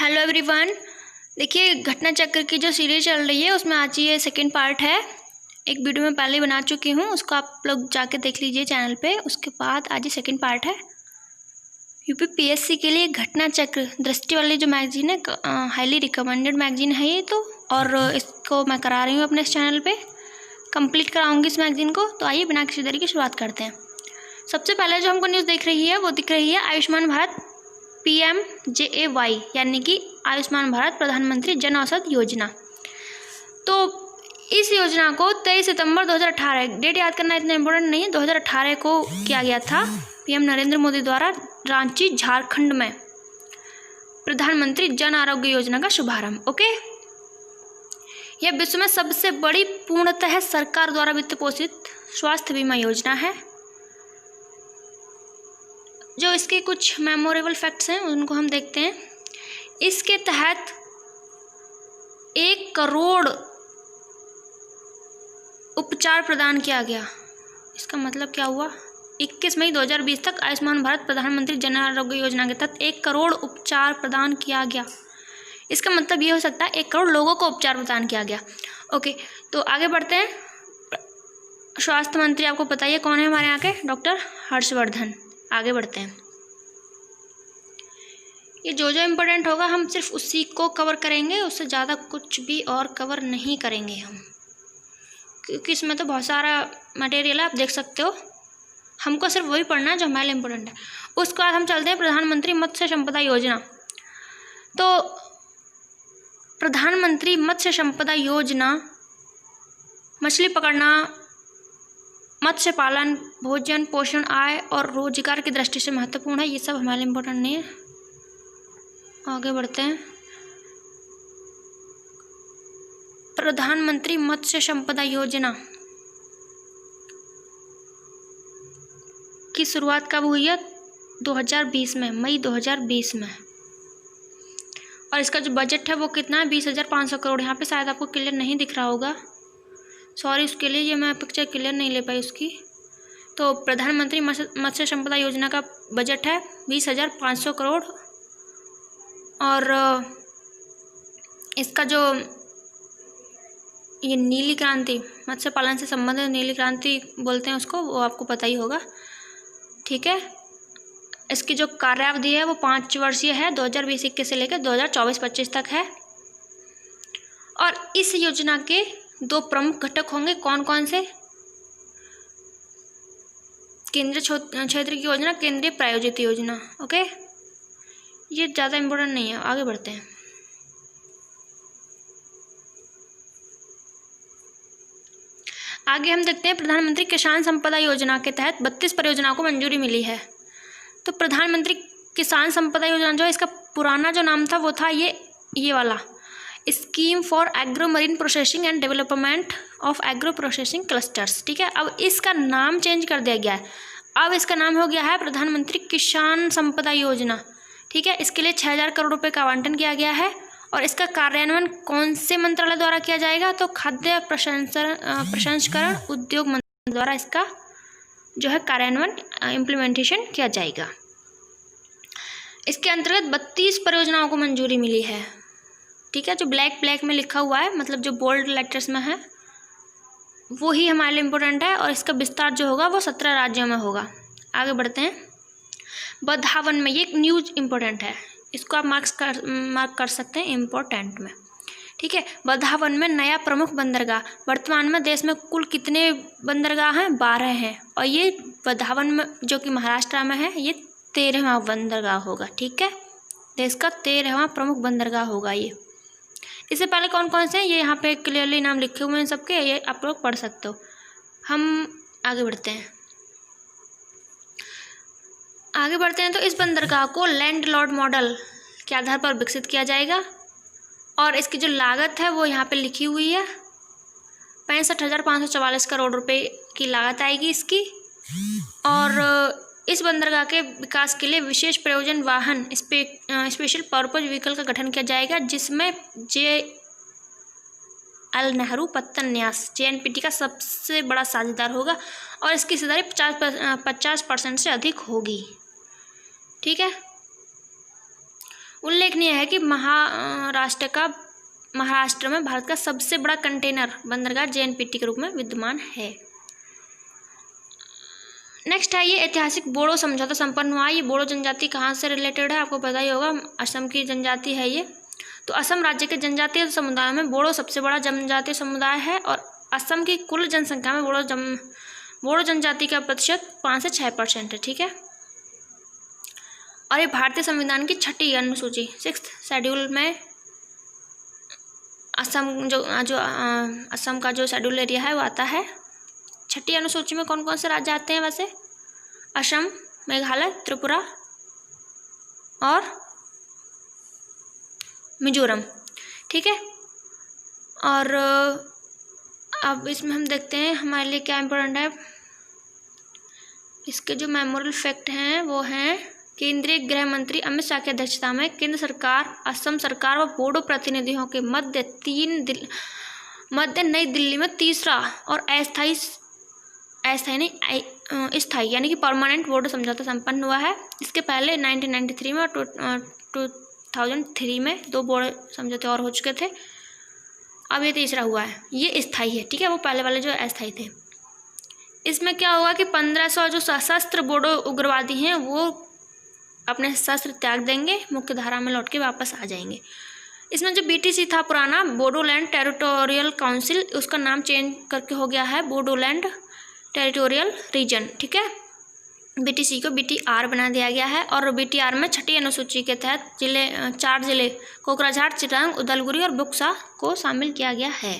Hello everyone. देखिए, घटना चक्र की जो सीरीज चल रही है उसमें आज ये सेकंड पार्ट है। एक वीडियो में पहले बना चुकी हूँ, उसको आप लोग जाके देख लीजिए चैनल पे। उसके बाद आज ये सेकंड पार्ट है। यूपीपीएससी के लिए घटना चक्र दृष्टि वाली जो मैगजीन है, हाईली रिकमेंडेड मैगजीन है ये तो। और इसको मैं करा रही हूँ अपने इस चैनल पर, कंप्लीट कराऊँगी इस मैगजीन को। तो आइए बिना किसी देरी की शुरुआत करते हैं। सबसे पहले जो हमको न्यूज़ दिख रही है वो दिख रही है आयुष्मान भारत PMJAY, यानी कि आयुष्मान भारत प्रधानमंत्री जन औषधि योजना। तो इस योजना को 23 सितंबर 2018, डेट याद करना इतना इम्पोर्टेंट नहीं है, 2018 को किया गया था PM नरेंद्र मोदी द्वारा रांची झारखंड में प्रधानमंत्री जन आरोग्य योजना का शुभारंभ। ओके, यह विश्व में सबसे बड़ी पूर्णतः सरकार द्वारा वित्त पोषित स्वास्थ्य बीमा योजना है। जो इसके कुछ मेमोरेबल फैक्ट्स हैं उनको हम देखते हैं। इसके तहत 1 करोड़ उपचार प्रदान किया गया। इसका मतलब क्या हुआ? 21 मई 2020 तक आयुष्मान भारत प्रधानमंत्री जन आरोग्य योजना के तहत 1 करोड़ उपचार प्रदान किया गया। इसका मतलब ये हो सकता है 1 करोड़ लोगों को उपचार प्रदान किया गया। ओके, तो आगे बढ़ते हैं। स्वास्थ्य मंत्री आपको पता ही है कौन है हमारे यहाँ के, डॉक्टर हर्षवर्धन। आगे बढ़ते हैं। ये जो इम्पोर्टेंट होगा हम सिर्फ उसी को कवर करेंगे, उससे ज़्यादा कुछ भी और कवर नहीं करेंगे हम, क्योंकि इसमें तो बहुत सारा मटेरियल है, आप देख सकते हो। हमको सिर्फ वही पढ़ना है जो हमारे लिए इम्पोर्टेंट है। उसके बाद हम चलते हैं प्रधानमंत्री मत्स्य संपदा योजना। तो प्रधानमंत्री मत्स्य संपदा योजना मछली पकड़ना, मत्स्य पालन, भोजन, पोषण, आय और रोजगार की दृष्टि से महत्वपूर्ण है। ये सब हमारे लिए इम्पोर्टेंट नहीं है। आगे बढ़ते हैं। प्रधानमंत्री मत्स्य संपदा योजना की शुरुआत कब हुई है? 2020 में, मई 2020 में। और इसका जो बजट है वो कितना है? 20,500 करोड़। यहाँ पे शायद आपको क्लियर नहीं दिख रहा होगा, सॉरी उसके लिए, ये मैं पिक्चर क्लियर नहीं ले पाई उसकी। तो प्रधानमंत्री मत्स्य संपदा योजना का बजट है 20,500 करोड़। और इसका जो ये नीली क्रांति, मत्स्य पालन से संबंधित नीली क्रांति बोलते हैं उसको, वो आपको पता ही होगा, ठीक है। इसकी जो कार्यावधि है वो 5 वर्षीय है, 2020-21 से लेकर 2024-25 तक है। और इस योजना के 2 प्रमुख घटक होंगे। कौन कौन से? केंद्रीय क्षेत्र की योजना, केंद्रीय प्रायोजित योजना। ओके, ये ज़्यादा इम्पोर्टेंट नहीं है। आगे बढ़ते हैं। आगे हम देखते हैं प्रधानमंत्री किसान संपदा योजना के तहत 32 परियोजनाओं को मंजूरी मिली है। तो प्रधानमंत्री किसान संपदा योजना जो है, इसका पुराना जो नाम था वो था ये वाला, scheme for agro marine processing and development of agro processing clusters, ठीक है। अब इसका नाम चेंज कर दिया गया है। अब इसका नाम हो गया है प्रधानमंत्री किसान संपदा योजना, ठीक है। इसके लिए 6,000 करोड़ रुपए का आवंटन किया गया है। और इसका कार्यान्वयन कौन से मंत्रालय द्वारा किया जाएगा? तो खाद्य प्रसंस्करण उद्योग मंत्रालय द्वारा इसका जो है कार्यान्वयन, इम्प्लीमेंटेशन किया जाएगा। इसके अंतर्गत 32 परियोजनाओं को मंजूरी मिली है, ठीक है। जो ब्लैक में लिखा हुआ है, मतलब जो बोल्ड लेटर्स में है, वो ही हमारे लिए इम्पोर्टेंट है। और इसका विस्तार जो होगा वो 17 राज्यों में होगा। आगे बढ़ते हैं। बधावन में, ये एक न्यूज इम्पोर्टेंट है, इसको आप मार्क कर सकते हैं इम्पोर्टेंट में, ठीक है। बधावन में नया प्रमुख बंदरगाह। वर्तमान में देश में कुल कितने बंदरगाह हैं? 12 हैं। और ये बधावन में, जो कि महाराष्ट्र में है, ये 13वां बंदरगाह होगा, ठीक है। देश का 13वां प्रमुख बंदरगाह होगा ये। इससे पहले कौन कौन से हैं ये यहाँ पे क्लियरली नाम लिखे हुए हैं सबके, ये आप लोग पढ़ सकते हो। हम आगे बढ़ते हैं। तो इस बंदरगाह को लैंडलॉर्ड मॉडल के आधार पर विकसित किया जाएगा। और इसकी जो लागत है वो यहाँ पे लिखी हुई है, 65,544 करोड़ रुपए की लागत आएगी इसकी। और इस बंदरगाह के विकास के लिए विशेष प्रयोजन वाहन, स्पेशल पर्पज व्हीकल का गठन किया जाएगा, जिसमें JL नेहरू पत्तन न्यास JNPT का सबसे बड़ा साझेदार होगा। और इसकी हिस्सेदारी 50% से अधिक होगी, ठीक है। उल्लेखनीय है कि महाराष्ट्र में भारत का सबसे बड़ा कंटेनर बंदरगाह JNPT के रूप में विद्यमान है। नेक्स्ट है ये ऐतिहासिक बोडो समझौता संपन्न हुआ। ये बोडो जनजाति कहाँ से रिलेटेड है आपको पता ही होगा, असम की जनजाति है ये। तो असम राज्य के जनजातीय समुदाय में बोडो सबसे बड़ा जनजातीय समुदाय है और असम की कुल जनसंख्या में बोडो जनजाति का प्रतिशत 5 से 6% है। ठीक है, और ये भारतीय संविधान की 6ठी अनुसूची 6th शेड्यूल में असम का जो शेड्यूल एरिया है वो आता है। 6ठी अनुसूची में कौन कौन से राज्य आते हैं वैसे? असम, मेघालय, त्रिपुरा और मिजोरम। ठीक है, और अब इसमें हम देखते हैं हमारे लिए क्या इम्पोर्टेंट है। इसके जो मेमोरल फैक्ट हैं वो हैं केंद्रीय गृह मंत्री अमित शाह की अध्यक्षता में केंद्र सरकार, असम सरकार व बोडो प्रतिनिधियों के मध्य नई दिल्ली में तीसरा और स्थायी यानी कि परमानेंट बोडो समझौता संपन्न हुआ है। इसके पहले 1993 में और 2003 में 2 बोडो समझौते और हो चुके थे, अब ये तीसरा हुआ है, ये स्थायी है। ठीक है, वो पहले वाले जो अस्थायी थे। इसमें क्या हुआ कि 1500 जो सशस्त्र बोडो उग्रवादी हैं वो अपने शस्त्र त्याग देंगे, मुख्य धारा में लौट के वापस आ जाएंगे। इसमें जो BTC था पुराना, बोडोलैंड टेरिटोरियल काउंसिल, उसका नाम चेंज करके हो गया है बोडोलैंड टेरिटोरियल रीजन। ठीक है, BTC को BTR बना दिया गया है और BTR में 6ठी अनुसूची के तहत 4 जिले कोकराझार, चिरांग, उदलगुरी और बुक्सा को शामिल किया गया है।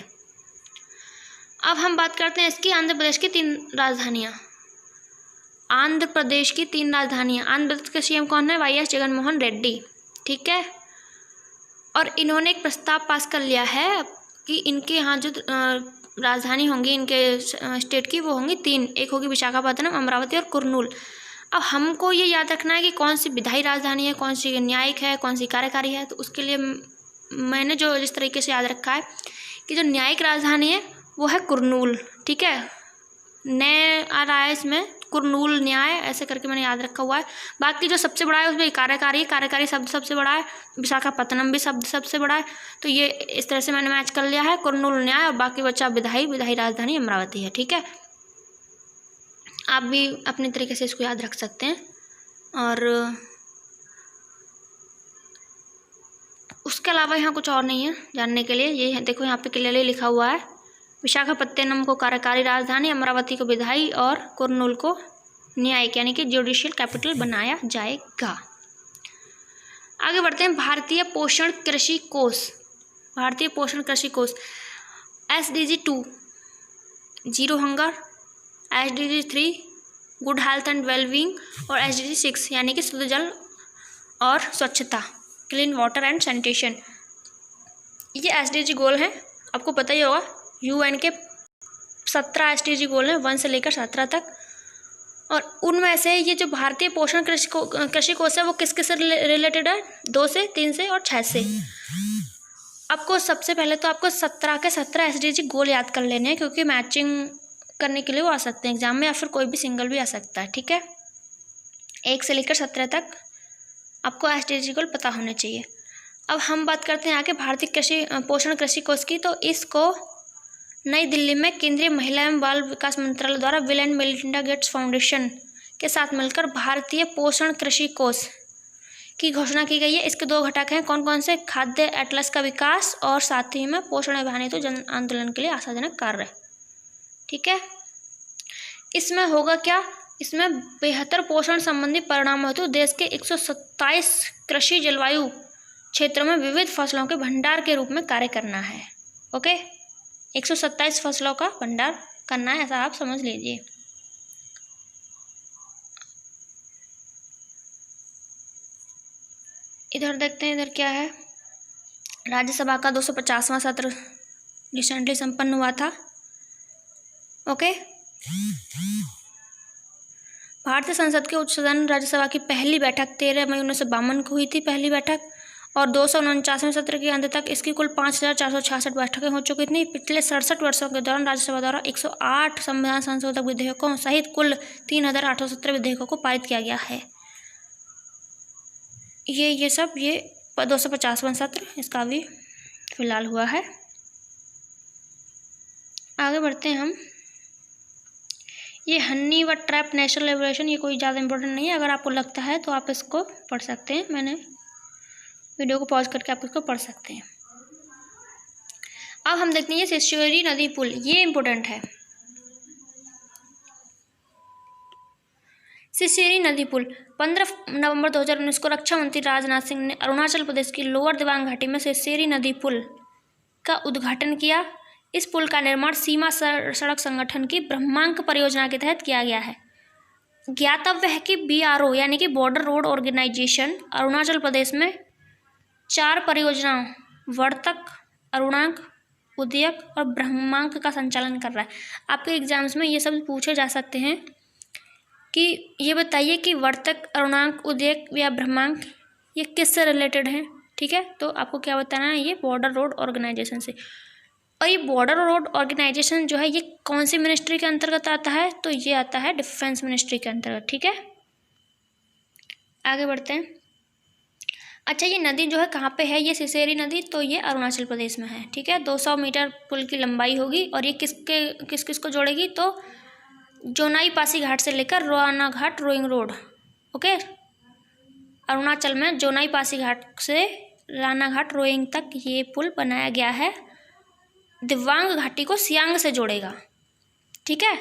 अब हम बात करते हैं इसकी आंध्र प्रदेश की 3 राजधानियाँ। आंध्र प्रदेश की 3 राजधानियाँ। आंध्र प्रदेश के CM कौन है? YS जगनमोहन रेड्डी। ठीक है, और इन्होंने एक प्रस्ताव पास कर लिया है कि इनके यहाँ जो राजधानी होंगी इनके स्टेट की वो होंगी 3, एक होगी विशाखापत्तनम, अमरावती और कुर्नूल। अब हमको ये याद रखना है कि कौन सी विधायी राजधानी है, कौन सी न्यायिक है, कौन सी कार्यकारी है। तो उसके लिए मैंने जो जिस तरीके से याद रखा है कि जो न्यायिक राजधानी है वो है कुर्नूल। ठीक है, नए आ रहा है इसमें कुर्नूल न्याय ऐसे करके मैंने याद रखा हुआ है। बाकी जो सबसे बड़ा है उसमें कार्यकारी शब्द सबसे बड़ा है, विशाखापत्तनम भी शब्द सबसे बड़ा है। तो ये इस तरह से मैंने मैच कर लिया है, कुर्नूल न्याय और बाकी बच्चा विधायी राजधानी अमरावती है। ठीक है, आप भी अपने तरीके से इसको याद रख सकते हैं। और उसके अलावा यहाँ कुछ और नहीं है जानने के लिए। ये देखो यहाँ पे क्लियरली लिखा हुआ है, विशाखापत्तनम को कार्यकारी राजधानी, अमरावती को विधायी और कुर्नूल को न्यायिक यानी कि जुडिशियल कैपिटल बनाया जाएगा। आगे बढ़ते हैं। भारतीय पोषण कृषि कोष SDG 2 zero hunger, SDG 3 good health and wellbeing और SDG 6 यानी कि शुद्ध जल और स्वच्छता, क्लीन वाटर एंड सैनिटेशन। ये SDG गोल हैं, आपको पता ही होगा। UN के 17 SDG गोल हैं 1 से लेकर 17 तक, और उनमें से ये जो भारतीय पोषण कृषि कोष है वो किस से रिलेटेड है? 2 से, 3 से और 6 से। आपको सबसे पहले तो आपको 17 के 17 SDG गोल याद कर लेने हैं, क्योंकि मैचिंग करने के लिए वो आ सकते हैं एग्जाम में, या फिर कोई भी सिंगल भी आ सकता है। ठीक है, 1 से लेकर 17 तक आपको SDG गोल पता होने चाहिए। अब हम बात करते हैं आगे भारतीय पोषण कृषि कोष की। तो इसको नई दिल्ली में केंद्रीय महिला एवं बाल विकास मंत्रालय द्वारा bill and Melinda Gates foundation के साथ मिलकर भारतीय पोषण कृषि कोष की घोषणा की गई है। इसके 2 घटक हैं, कौन कौन से? खाद्य एटलस का विकास और साथ ही में पोषण अभियान हेतु जन आंदोलन के लिए आशाजनक कार्य। ठीक है, इसमें होगा क्या? इसमें बेहतर पोषण संबंधी परिणामों हेतु देश के 127 कृषि जलवायु क्षेत्रों में विविध फसलों के भंडार के रूप में कार्य करना है। ओके, 127 फसलों का भंडार करना है, ऐसा आप समझ लीजिए। इधर देखते हैं, इधर क्या है। राज्यसभा का 250वां सत्र रिसेंटली संपन्न हुआ था। ओके, भारतीय संसद के उच्च सदन राज्यसभा की पहली बैठक 13 मई 1952 को हुई थी, पहली बैठक, और 249वें सत्र के अंत तक इसकी कुल 5466 बैठकें हो चुकी थी। पिछले 67 वर्षों के दौरान राज्यसभा द्वारा 108 संविधान संशोधक विधेयकों सहित कुल 3817 विधेयकों को पारित किया गया है। ये 250वां सत्र इसका भी फिलहाल हुआ है। आगे बढ़ते हैं हम। ये हनी व ट्रैप नेशनल लिबरेशन, ये कोई ज़्यादा इंपॉर्टेंट नहीं है, अगर आपको लगता है तो आप इसको पढ़ सकते हैं। मैंने वीडियो को पॉज करके आप इसको पढ़ सकते हैं। अब हम देखते हैं ये सिस्योरी नदी पुल, ये इम्पोर्टेंट है। सिस्योरी नदी पुल 15 नवंबर 2019 को रक्षा मंत्री राजनाथ सिंह ने अरुणाचल प्रदेश की लोअर दिबांग घाटी में सिस्योरी नदी पुल का उद्घाटन किया। इस पुल का निर्माण सीमा सड़क संगठन की ब्रह्मांक परियोजना के तहत किया गया है। ज्ञातव्य है कि BRO यानी कि border road organisation Arunachal Pradesh में 4 परियोजनाओं वर्तक, अरुणांक, उदयक और ब्रह्मांक का संचालन कर रहा है। आपके एग्जाम्स में ये सब पूछे जा सकते हैं कि ये बताइए कि वर्तक, अरुणांक, उदयक या ब्रह्मांक ये किससे रिलेटेड हैं। ठीक है, तो आपको क्या बताना है, ये बॉर्डर रोड ऑर्गेनाइजेशन से। और ये बॉर्डर रोड ऑर्गेनाइजेशन जो है ये कौन सी मिनिस्ट्री के अंतर्गत आता है, तो ये आता है डिफेंस मिनिस्ट्री के अंतर्गत। ठीक है, आगे बढ़ते हैं। अच्छा, ये नदी जो है कहाँ पे है, ये सिस्योरी नदी, तो ये अरुणाचल प्रदेश में है। ठीक है, 200 मीटर पुल की लंबाई होगी और ये किस किस को जोड़ेगी, तो जोनाई पासी घाट से लेकर रोआना घाट रोइंग रोड। ओके, अरुणाचल में जोनाई पासी घाट से राना घाट रोइंग तक ये पुल बनाया गया है। दिबांग घाटी को सियांग से जोड़ेगा। ठीक है,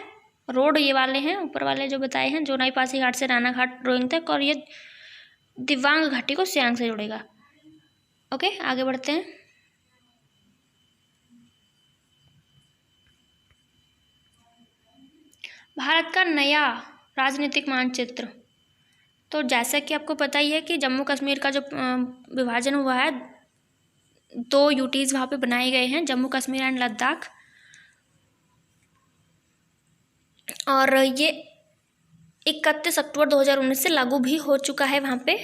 रोड ये वाले हैं ऊपर वाले जो बताए हैं, जोनाई पासी घाट से राना घाट रोइंग तक, और ये दिबांग घाटी को सियांग से जोड़ेगा। ओके, आगे बढ़ते हैं। भारत का नया राजनीतिक मानचित्र, तो जैसा कि आपको पता ही है कि जम्मू कश्मीर का जो विभाजन हुआ है, 2 UTs वहाँ पे बनाए गए हैं, जम्मू कश्मीर एंड लद्दाख, और ये 31 अक्टूबर 2019 से लागू भी हो चुका है वहाँ पे।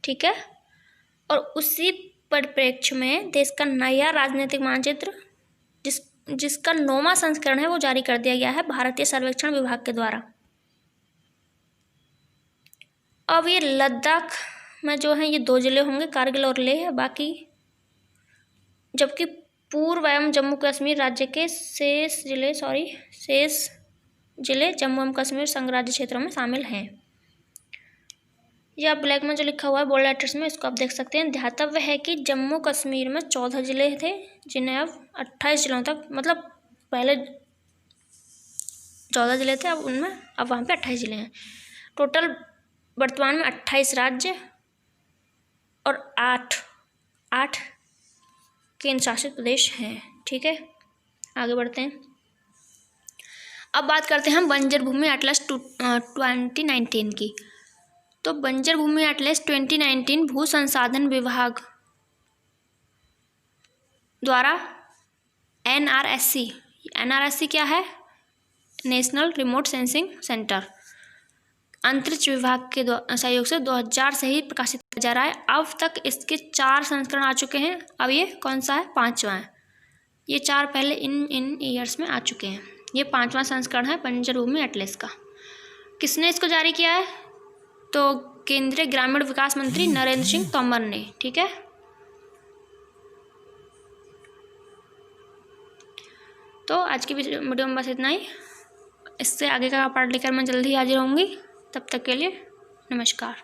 ठीक है, और उसी परिप्रेक्ष्य में देश का नया राजनीतिक मानचित्र जिसका 9वां संस्करण है वो जारी कर दिया गया है भारतीय सर्वेक्षण विभाग के द्वारा। अब ये लद्दाख में जो है ये 2 जिले होंगे, कारगिल और लेह, बाकी जबकि पूर्व एवं जम्मू कश्मीर राज्य के शेष जिले जम्मू एवं कश्मीर संघ राज्य क्षेत्रों में शामिल हैं। यह ब्लैक में जो लिखा हुआ है बोल्ड लेटर्स में, इसको आप देख सकते हैं। ध्यातव्य है कि जम्मू कश्मीर में 14 जिले थे, जिन्हें अब 28 जिलों तक, मतलब पहले 14 जिले थे, अब वहाँ पे 28 जिले हैं। टोटल वर्तमान में 28 राज्य और 8 केंद्र शासित प्रदेश हैं। ठीक है, आगे बढ़ते हैं। अब बात करते हैं हम बंजर भूमि एटलस 2019 की। तो बंजर भूमि एटलस 2019 भू संसाधन विभाग द्वारा NRSC क्या है, नेशनल रिमोट सेंसिंग सेंटर, अंतरिक्ष विभाग के सहयोग से 2000 से ही प्रकाशित किया जा रहा है। अब तक इसके 4 संस्करण आ चुके हैं। अब ये कौन सा है, 5वां है। ये 4 पहले इन ईयर्स में आ चुके हैं। ये 5वां संस्करण है बंजर भूमि एटलस का। किसने इसको जारी किया है, तो केंद्रीय ग्रामीण विकास मंत्री नरेंद्र सिंह तोमर ने। ठीक है, तो आज की वीडियो में बस इतना ही। इससे आगे का पार्ट लेकर मैं जल्दी हाजिर होंगी। तब तक के लिए नमस्कार।